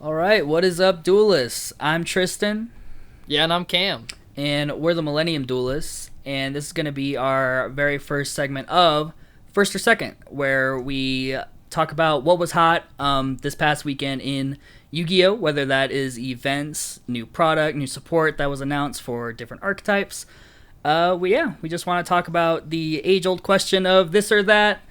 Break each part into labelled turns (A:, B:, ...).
A: All right, what is up, duelists? I'm Tristan,
B: Yeah, and I'm Cam.
A: and we're the Millennium Duelists, and this is going to be our very first segment of First or Second, where we talk about what was hot this past weekend in Yu-Gi-Oh!, whether that is events, new product, new support that was announced for different archetypes. We just want to talk about the age-old question of this or that,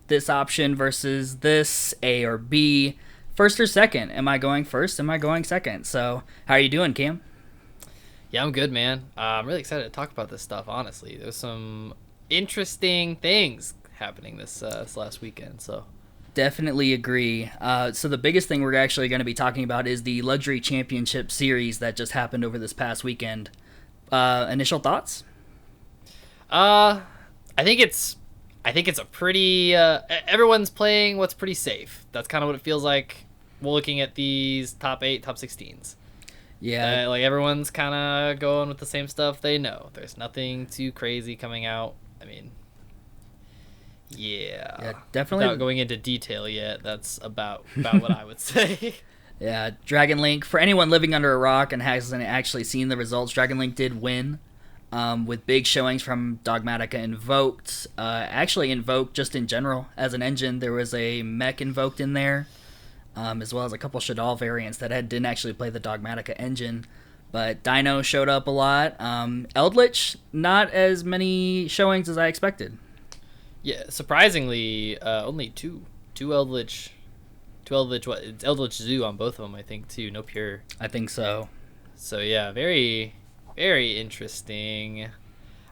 A: this option versus this, A or B. First or second? Am I going first? Am I going second? So, how are you doing, Cam?
B: Yeah, I'm good, man. I'm really excited to talk about this stuff, honestly. There's some interesting things happening this last weekend, so.
A: Definitely agree. So the biggest thing we're actually going to be talking about is the Luxury Championship Series that just happened over this past weekend. Initial thoughts?
B: I think it's a pretty, everyone's playing what's pretty safe. That's kind of what it feels like looking at these top 8, top 16s.
A: Yeah.
B: Like everyone's kind of going with the same stuff they know. There's nothing too crazy coming out. I mean, yeah,
A: definitely.
B: Without going into detail yet, that's about what I would say.
A: Yeah, Dragon Link, for anyone living under a rock and hasn't actually seen the results, Dragon Link did win with big showings from Dogmatica Invoked. Actually, Invoked just in general as an engine. There was a mech Invoked in there, as well as a couple Shadal variants that didn't actually play the Dogmatica engine. But Dino showed up a lot. Eldritch, not as many showings as I expected.
B: Yeah, surprisingly, only two Eldritch. What? It's Eldritch Zoo on both of them, I think, too. No pure.
A: I think so.
B: So yeah, very, very interesting.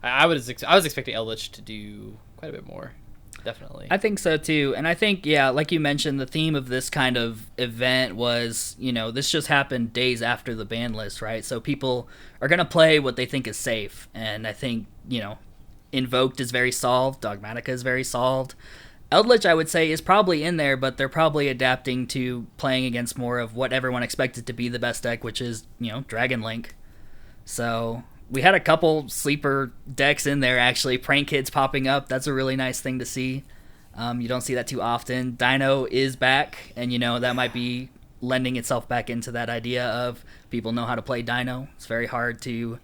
B: I was expecting Eldritch to do quite a bit more. Definitely.
A: I think so too. And I think, yeah, like you mentioned, the theme of this kind of event was, this just happened days after the ban list, right? So people are going to play what they think is safe. And I think, Invoked is very solved. Dogmatica is very solved. Eldritch, I would say, is probably in there, but they're probably adapting to playing against more of what everyone expected to be the best deck, which is, Dragon Link. So we had a couple sleeper decks in there, actually. Prank Kids popping up. That's a really nice thing to see. You don't see that too often. Dino is back, and, that might be lending itself back into that idea of people know how to play Dino. It's very hard to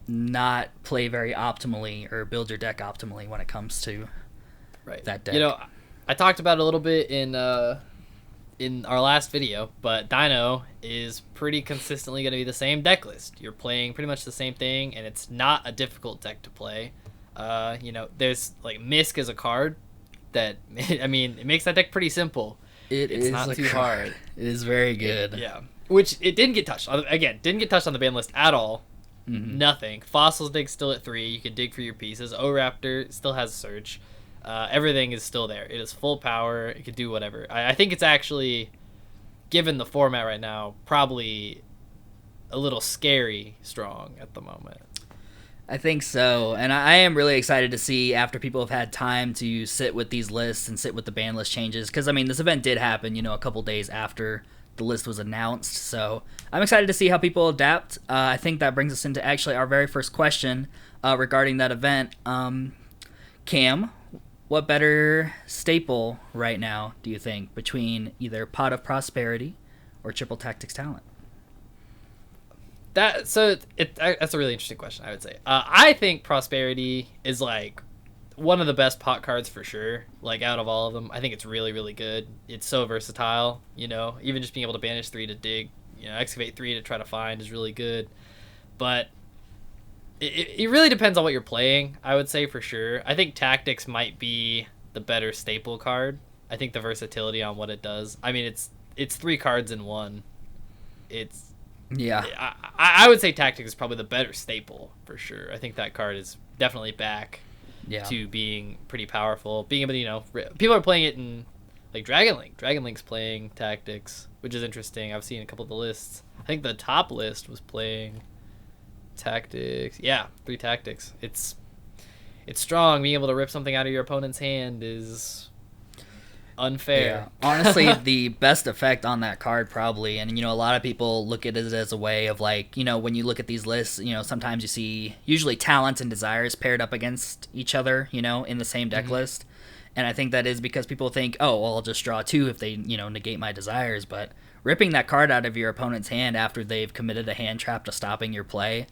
A: not play very optimally or build your deck optimally when it comes to that deck.
B: I talked about it a little bit in our last video, but Dino is pretty consistently going to be the same deck list. You're playing pretty much the same thing, and it's not a difficult deck to play. There's like Misk as a card that, I mean, it makes that deck pretty simple.
A: It's not too hard. It is very good.
B: Yeah, which it didn't get touched on. Again, didn't get touched on the ban list at all. Mm-hmm. Nothing. Fossils dig still at 3. You can dig for your pieces. O-Raptor still has Search. Everything is still there. It is full power. It can do whatever. I think it's actually, given the format right now, probably a little scary strong at the moment.
A: I think so. And I am really excited to see after people have had time to sit with these lists and sit with the ban list changes. Because, this event did happen, a couple days after the list was announced. So I'm excited to see how people adapt. I think that brings us into actually our very first question regarding that event. Cam, what better staple right now do you think between either Pot of Prosperity or Triple Tactics Talent?
B: That's a really interesting question, I would say. I think Prosperity is like one of the best pot cards for sure, like out of all of them. I think it's really, really good. It's so versatile, even just being able to banish 3 to dig, excavate 3 to try to find is really good. But it really depends on what you're playing, I would say, for sure. I think Tactics might be the better staple card. I think the versatility on what it does. I mean, it's 3 cards in one.
A: Yeah.
B: I would say Tactics is probably the better staple, for sure. I think that card is definitely back to being pretty powerful. Being able to, people are playing it in, like, Dragon Link. Dragon Link's playing Tactics, which is interesting. I've seen a couple of the lists. I think the top list was playing Tactics. Yeah, 3 Tactics. It's strong. Being able to rip something out of your opponent's hand is unfair.
A: Yeah. Honestly, the best effect on that card probably, and a lot of people look at it as a way of like, when you look at these lists, sometimes you see usually talents and desires paired up against each other, in the same deck list. And I think that is because people think, oh, well, I'll just draw 2 if they, negate my desires. But ripping that card out of your opponent's hand after they've committed a hand trap to stopping your play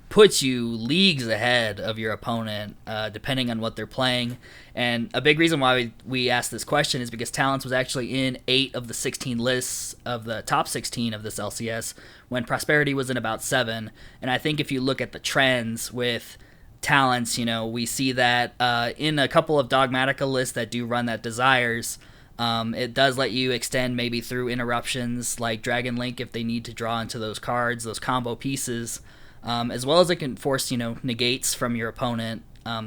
A: puts you leagues ahead of your opponent, depending on what they're playing. And a big reason why we asked this question is because Talents was actually in 8 of the 16 lists of the top 16 of this LCS, when Prosperity was in about 7. And I think if you look at the trends with Talents, we see that in a couple of Dogmatica lists that do run that Desires, it does let you extend maybe through interruptions like Dragon Link if they need to draw into those cards, those combo pieces. As well as it can force, negates from your opponent,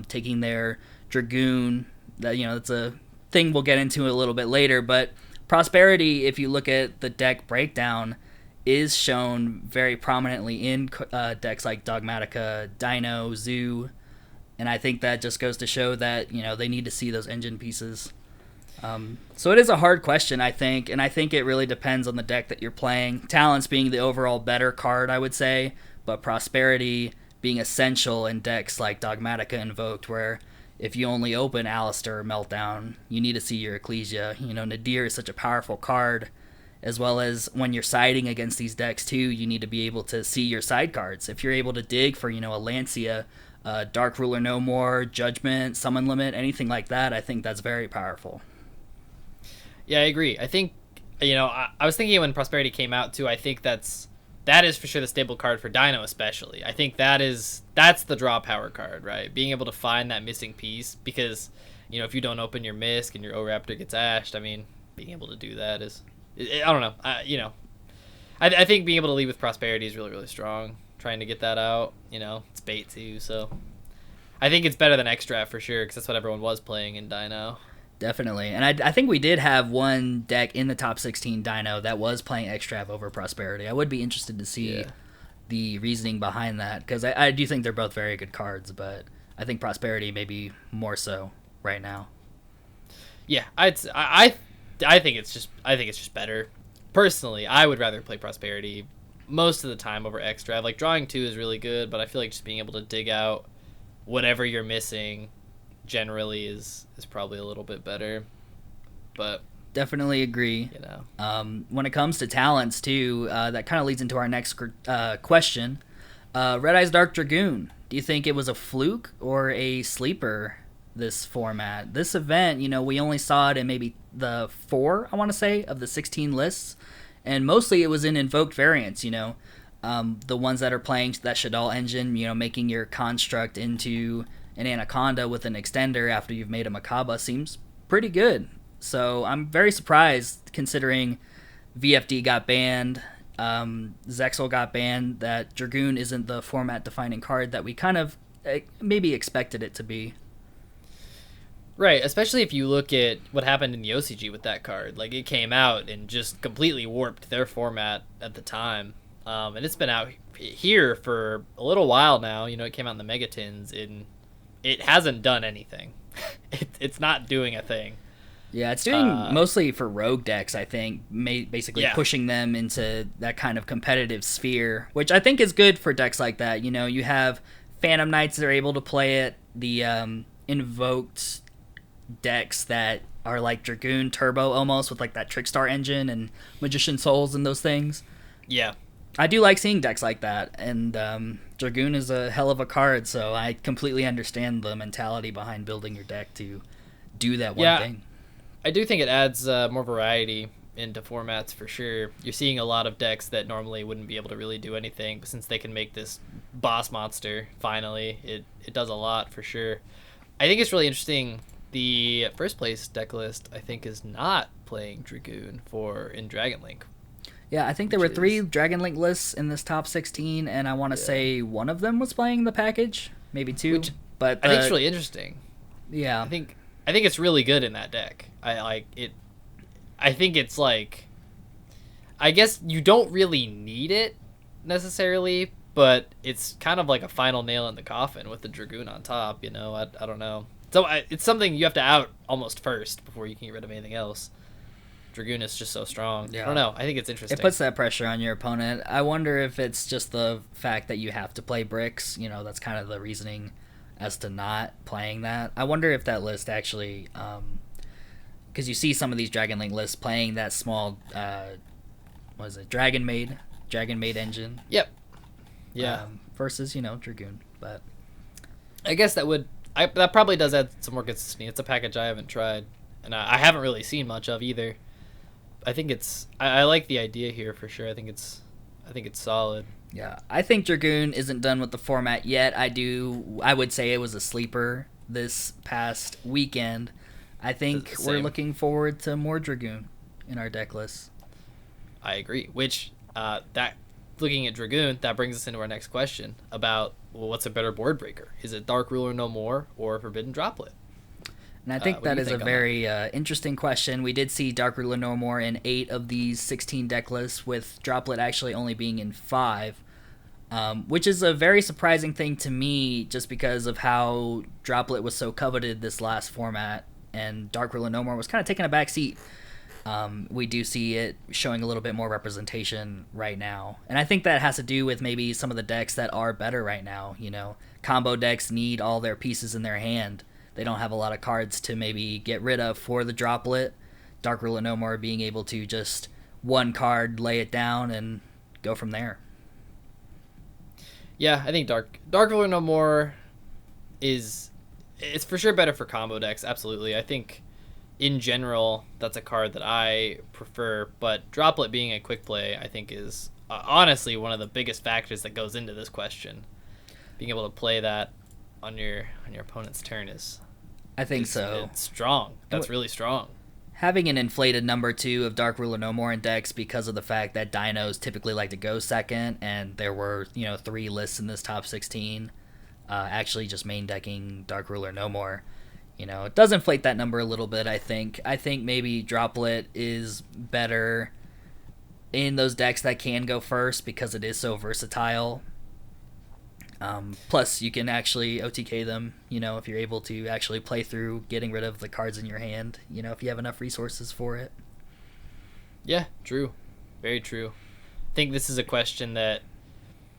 A: taking their Dragoon. That's a thing we'll get into a little bit later. But Prosperity, if you look at the deck breakdown, is shown very prominently in decks like Dogmatica, Dino, Zoo. And I think that just goes to show that, they need to see those engine pieces. So it is a hard question, I think. And I think it really depends on the deck that you're playing. Talents being the overall better card, I would say. But Prosperity being essential in decks like Dogmatica Invoked, where if you only open Alistair or Meltdown, you need to see your Ecclesia. Nadir is such a powerful card, as well as when you're siding against these decks too, you need to be able to see your side cards. If you're able to dig for, a Lancia, Dark Ruler No More, Judgment, Summon Limit, anything like that, I think that's very powerful.
B: Yeah, I agree. I think, I was thinking when Prosperity came out too, I think that is for sure the stable card for Dino especially. I think that's the draw power card, right? Being able to find that missing piece, because, if you don't open your Misk and your O-Raptor gets ashed, being able to do that is, I don't know. I think being able to lead with Prosperity is really, really strong. Trying to get that out, it's bait too, so I think it's better than Extra for sure, because that's what everyone was playing in Dino.
A: Definitely. And I think we did have one deck in the top 16 Dino that was playing Extrav over Prosperity. I would be interested to see the reasoning behind that, because I do think they're both very good cards, but I think Prosperity maybe more so right now.
B: Yeah, I think it's just better. Personally, I would rather play Prosperity most of the time over Extrav. Like, drawing 2 is really good, but I feel like just being able to dig out whatever you're missing generally is probably a little bit better. But
A: definitely agree. When it comes to Talents too, that kind of leads into our next question. Red Eyes Dark Dragoon, do you think it was a fluke or a sleeper, this format? This event, we only saw it in maybe the 4, I want to say, of the 16 lists, and mostly it was in invoked variants. The ones that are playing that Shadal engine, making your construct into an Anaconda with an extender after you've made a Makaba seems pretty good. So I'm very surprised, considering VFD got banned, Zexal got banned, that Dragoon isn't the format-defining card that we kind of maybe expected it to be.
B: Right, especially if you look at what happened in the OCG with that card. Like, it came out and just completely warped their format at the time. And it's been out here for a little while now. It came out in the Megatins, and it hasn't done anything. It's not doing a thing.
A: Yeah, it's doing mostly for rogue decks, I think, basically pushing them into that kind of competitive sphere, which I think is good for decks like that. You have Phantom Knights that are able to play it, the invoked decks that are like Dragoon Turbo almost, with like that Trickstar engine and Magician Souls and those things.
B: Yeah.
A: I do like seeing decks like that, and Dragoon is a hell of a card, so I completely understand the mentality behind building your deck to do that one thing.
B: I do think it adds more variety into formats for sure. You're seeing a lot of decks that normally wouldn't be able to really do anything, but since they can make this boss monster, finally, it does a lot for sure. I think it's really interesting. The first place deck list, I think, is not playing Dragoon in Dragon Link.
A: Yeah, I think there were 3 Dragon Link lists in this top 16, and I want to say one of them was playing the package, maybe 2. But
B: I think it's really interesting.
A: Yeah,
B: I think it's really good in that deck. I like it. I think it's like, I guess you don't really need it necessarily, but it's kind of like a final nail in the coffin with the Dragoon on top. I don't know. So it's something you have to out almost first before you can get rid of anything else. Dragoon is just so strong. Yeah. I don't know. I think it's interesting.
A: It puts that pressure on your opponent. I wonder if it's just the fact that you have to play bricks. That's kind of the reasoning as to not playing that. I wonder if that list actually, because you see some of these Dragon Link lists playing that small, what is it, Dragon Maid engine.
B: Yep. Yeah.
A: Versus Dragoon, but
B: I guess that probably does add some more consistency. It's a package I haven't tried, and I haven't really seen much of either. I think I like the idea here for sure. I think it's solid.
A: Yeah, I think Dragoon isn't done with the format yet. I would say it was a sleeper this past weekend. I think we're looking forward to more Dragoon in our deck list.
B: I agree. Which looking at Dragoon, that brings us into our next question about, well, what's a better board breaker? Is it Dark Ruler No More or Forbidden Droplet?
A: And I think that is a very interesting question. We did see Dark Ruler No More in 8 of these 16 deck lists, with Droplet actually only being in 5, which is a very surprising thing to me just because of how Droplet was so coveted this last format, and Dark Ruler No More was kind of taking a back seat. We do see it showing a little bit more representation right now. And I think that has to do with maybe some of the decks that are better right now. Combo decks need all their pieces in their hand. They don't have a lot of cards to maybe get rid of for the Droplet. Dark Ruler No More being able to just one card, lay it down, and go from there.
B: Yeah, I think Dark Ruler No More it's for sure better for combo decks, absolutely. I think in general, that's a card that I prefer, but Droplet being a quick play, I think is honestly one of the biggest factors that goes into this question. Being able to play that on your opponent's turn
A: I think so.
B: It's strong. That's really strong.
A: Having an inflated number 2 of Dark Ruler No More in decks because of the fact that dinos typically like to go second, and there were 3 lists in this top 16 actually just main decking Dark Ruler No More. It does inflate that number a little bit, I think. I think maybe Droplet is better in those decks that can go first because it is so versatile. Plus, you can actually OTK them, if you're able to actually play through getting rid of the cards in your hand, if you have enough resources for it.
B: Yeah, true. Very true. I think this is a question that,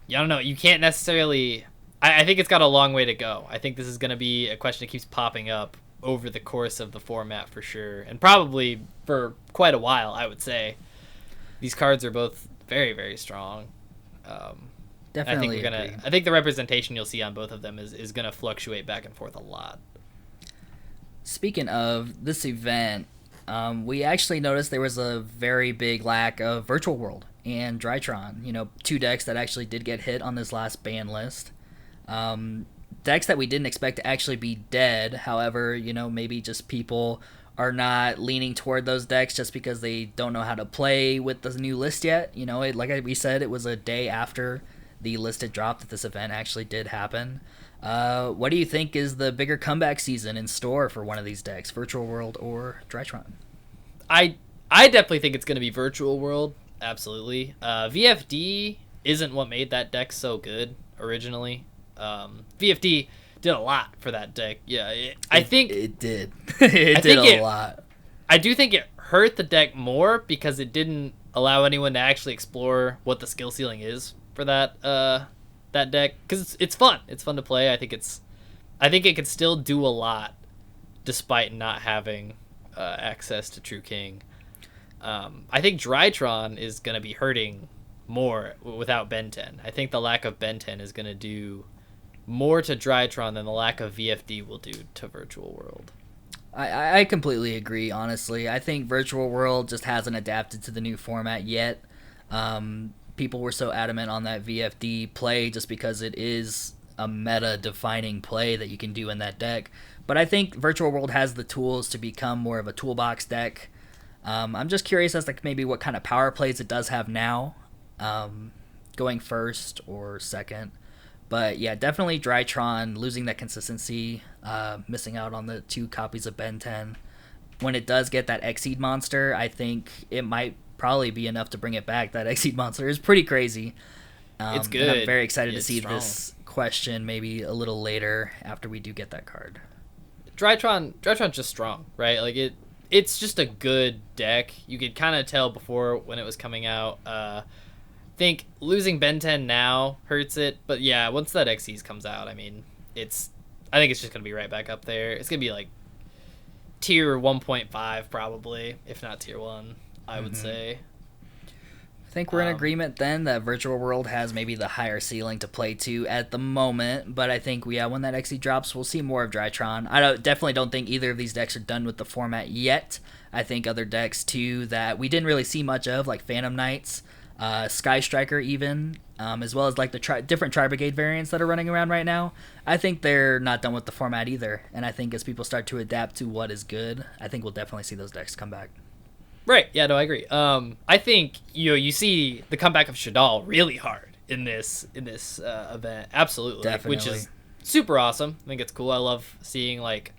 B: I don't know, you can't necessarily... I think it's got a long way to go. I think this is going to be a question that keeps popping up over the course of the format for sure, and probably for quite a while, I would say. These cards are both very, very strong.
A: Definitely.
B: I think the representation you'll see on both of them is going to fluctuate back and forth a lot.
A: Speaking of this event, we actually noticed there was a very big lack of Virtual World and Drytron. 2 decks that actually did get hit on this last ban list. Decks that we didn't expect to actually be dead. However, maybe just people are not leaning toward those decks just because they don't know how to play with the new list yet. Like we said, it was a day after the list had dropped that this event actually did happen. What do you think is the bigger comeback season in store for one of these decks, Virtual World or Drytron?
B: I definitely think it's going to be Virtual World, absolutely. VFD isn't what made that deck so good originally. VFD did a lot for that deck. Yeah, I think
A: it did. It did a lot.
B: I do think it hurt the deck more because it didn't allow anyone to actually explore what the skill ceiling is for that deck, because it's fun. It's fun to play. I think it could still do a lot despite not having access to True King. I think Drytron is going to be hurting more without Ben 10. I think the lack of Ben 10 is going to do more to Drytron than the lack of VFD will do to Virtual World.
A: I completely agree, honestly. I think Virtual World just hasn't adapted to the new format yet. People were so adamant on that VFD play just because it is a meta-defining play that you can do in that deck. But I think Virtual World has the tools to become more of a toolbox deck. I'm just curious as to maybe what kind of power plays it does have now, going first or second. But yeah, definitely Drytron losing that consistency, missing out on the 2 copies of Ben 10. When it does get that Exceed monster, I think it might probably be enough to bring it back. That Exceed monster is pretty crazy.
B: It's good.
A: And I'm very excited to see
B: strong.
A: this question maybe a little later after we do get that card.
B: Drytron's just strong, right? Like it's just a good deck. You could kind of tell before when it was coming out. Think losing Ben 10 now hurts it, but yeah, once that Xyz comes out, I mean, it's I think it's just gonna be right back up there. It's gonna be like tier 1.5 probably, if not tier 1. I would say.
A: I think we're in agreement then that Virtual World has maybe the higher ceiling to play to at the moment, but I think when that XE drops, we'll see more of Drytron. I definitely don't think either of these decks are done with the format yet. I think other decks too that we didn't really see much of, like Phantom Knights, Sky Striker even, as well as like the different Tri-Brigade variants that are running around right now. I think they're not done with the format either, and I think as people start to adapt to what is good, I think we'll definitely see those decks come back.
B: Right. Yeah, no, I agree. I think you see the comeback of Shadal really hard in this event. Absolutely.
A: Definitely.
B: Which is super awesome. I think it's cool. I love seeing like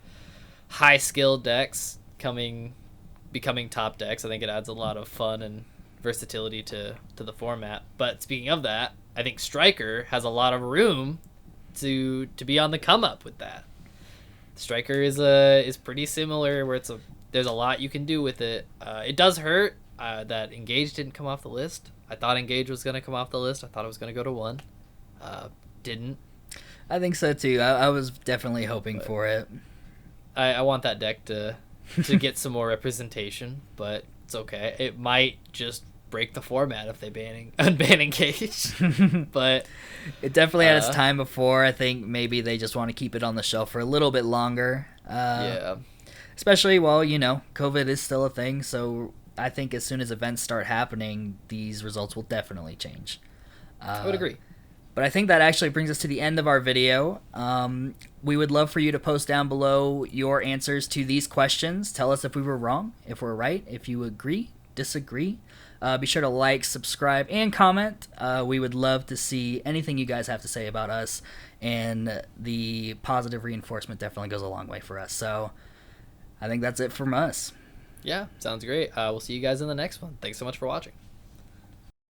B: high skill decks becoming top decks. I think it adds a lot of fun and versatility to the format. But speaking of that, I think Striker has a lot of room to be on the come up with that. Striker is pretty similar, where there's a lot you can do with it. It does hurt that Engage didn't come off the list. I thought Engage was going to come off the list. I thought it was going to go to 1. Didn't.
A: I think so too. I was definitely hoping for it.
B: I want that deck to get some more representation, but it's okay. It might just break the format if they unban Engage. But
A: it definitely had its time before. I think maybe they just want to keep it on the shelf for a little bit longer.
B: Yeah.
A: Especially while, COVID is still a thing, so I think as soon as events start happening, these results will definitely change.
B: I would agree.
A: But I think that actually brings us to the end of our video. We would love for you to post down below your answers to these questions. Tell us if we were wrong, if we're right, if you agree, disagree. Be sure to like, subscribe, and comment. We would love to see anything you guys have to say about us, and the positive reinforcement definitely goes a long way for us. So I think that's it from us.
B: Yeah, sounds great. We'll see you guys in the next one. Thanks so much for watching.